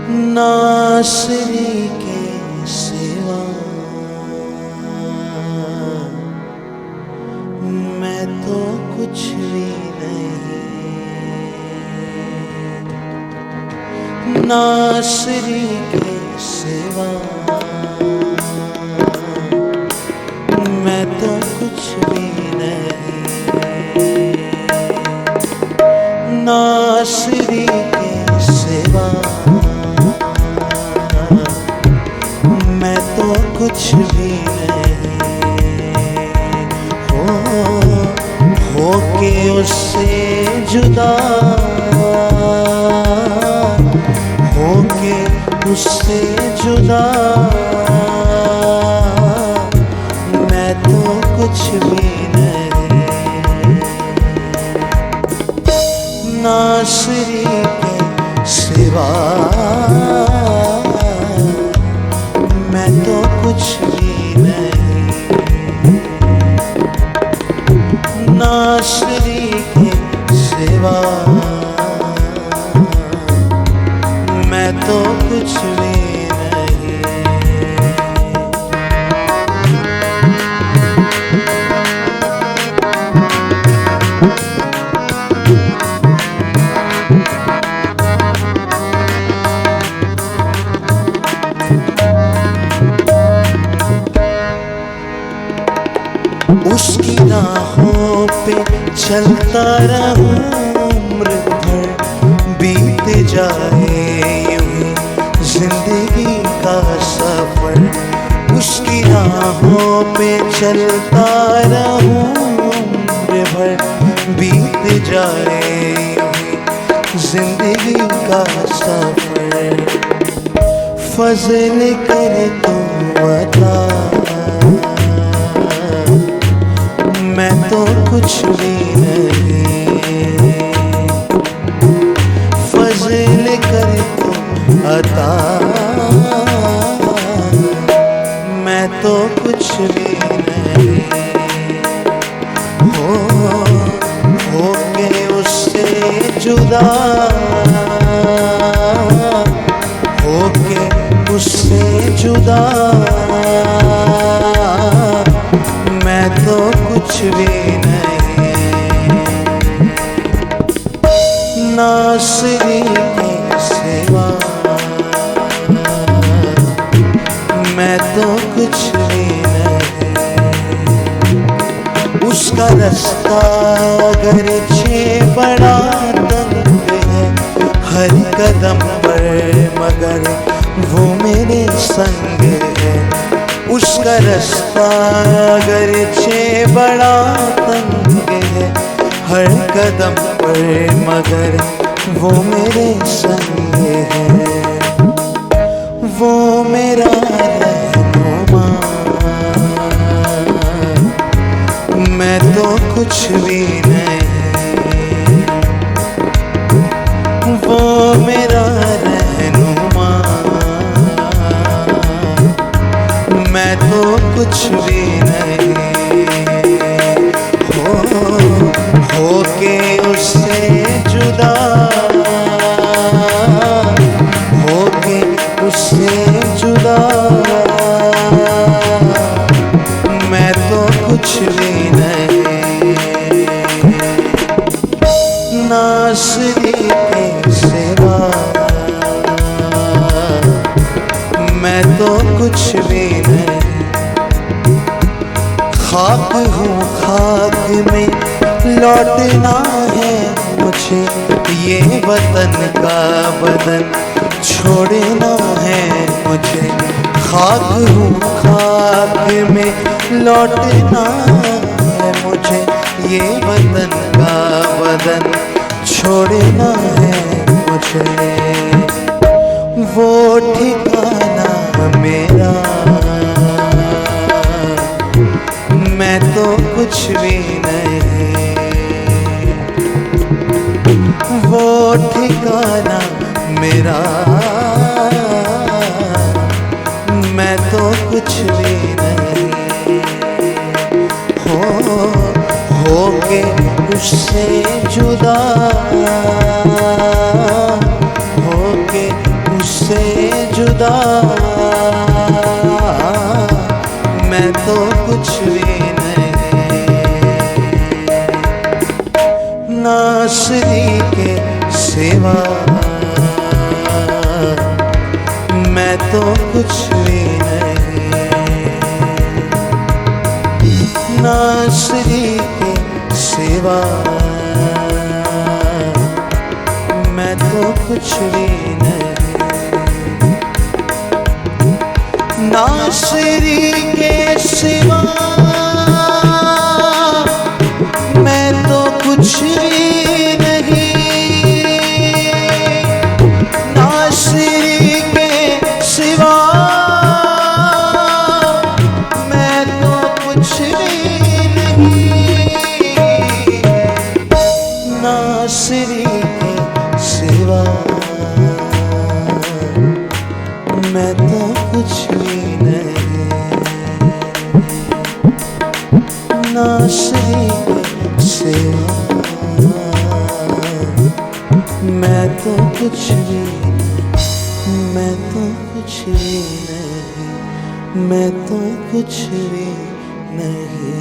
नासरी के सिवा मैं तो कुछ भी नहीं। नासरी के सिवा मैं तो कुछ भी नहीं। नासरी के सिवा मैं तो कुछ भी नहीं। हो के उससे जुदा, हो के उससे जुदा मैं तो कुछ भी नहीं। नासरी के सिवा मैं तो कुछ भी नहीं। नासरी के सिवा मैं तो कुछ भी उसकी राहों पे चलता रहूं उम्र भर, बीत जाए यूं जिंदगी का सफर। उसकी राहों पे चलता रहूं उम्र भर, बीत जाए यूं जिंदगी का सफर। फजल करे तो बता मैं तो कुछ भी नहीं। फजल करे तो अता मैं तो कुछ भी नहीं। हो के उससे जुदा, हो के उससे जुदा मैं तो कुछ भी नहीं। नासरी के सिवा मैं तो कुछ भी नहीं। उसका रास्ता अगरचे बड़ा तंग है हर कदम पर, मगर वो मेरे संग है। उसका रास्ता अगरचे बड़ा तंग है हर कदम पर, मगर वो मेरे संग है। वो मेरा रहनुमा मैं तो कुछ भी नहीं। वो मेरा रहनुमा मैं तो कुछ भी नहीं। हो के उससे जुदा, हो के उससे जुदा मैं तो कुछ भी नहीं। नासरी के सिवा मैं तो कुछ भी नहीं। खाक हूँ खाक में लौटना है मुझे, ये वतन का बदन छोड़ना है मुझे। खाक हूँ खाक में लौटना है मुझे, ये वतन का बदन छोड़ना है मुझे। वो ठिकाना मेरा मैं तो कुछ भी नहीं। वो ठिकाना मेरा मैं तो कुछ भी नहीं। हो के उससे जुदा, हो के उससे खुदा मैं तो कुछ भी नहीं। नासरी के सिवा मैं तो कुछ भी नहीं। नासरी के सिवा मैं तो कुछ भी नहीं। नासरी के सिवा मैं तो कुछ भी नहीं। नासरी के सिवा मैं तो कुछ भी नहीं। नासरी के सिवा मैं तो कुछ भी नहीं। नासरी के सिवा मैं तो कुछ भी नहीं। मैं तो कुछ भी नहीं। मैं तो कुछ भी नहीं।